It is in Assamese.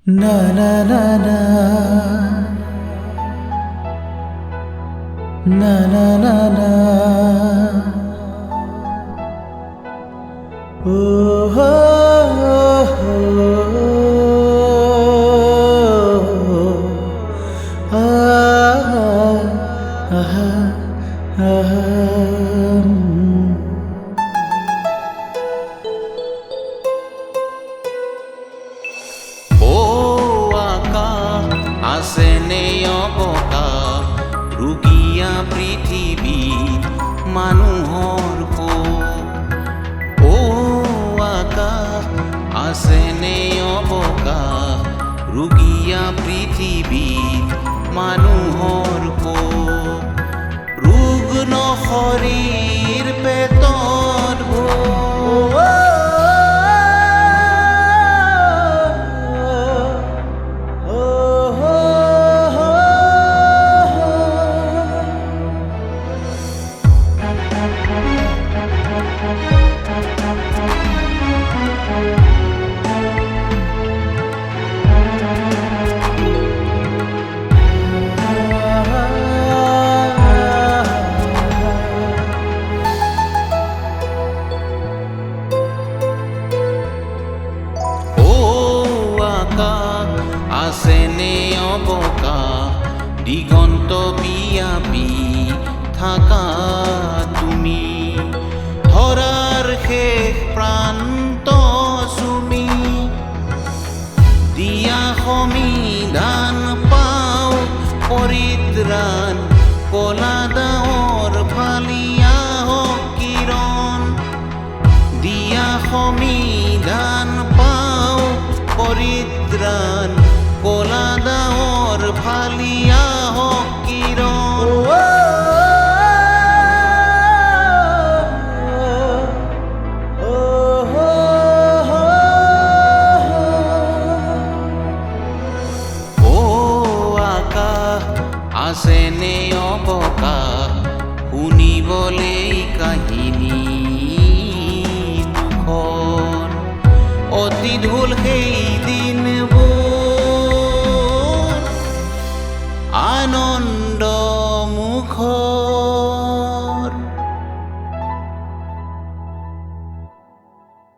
Na na na na na na na na oh, oh, oh, ah, ah, ah. আছেনে অবকাশ ৰুগীয়া পৃথিৱীত মানুহৰ শোক আকাশ আছেনে অবকাশ ৰুগীয়া পৃথিৱীত মানুহৰ শোক ৰুগ্ন শৰীৰ পেটত আছেনে অবকাশ দিগন্ত বিয়াপি থাকা তুমি ধৰাৰ শেষ প্ৰান্ত চুমি দিয়া সমিধান পাও পৰিত্ৰাণ কলা ডাৱৰ ফালিয়া হওক কিৰণ দিয়া সমিধান পাও পৰিত্ৰাণ কলা ডাৱৰ ফালিয়া হওক কিৰণ আকাশ আছেনে অবকাশ শুনিবলৈ কাহিনী দুখন অতি ঢোল সেই দিনবোৰ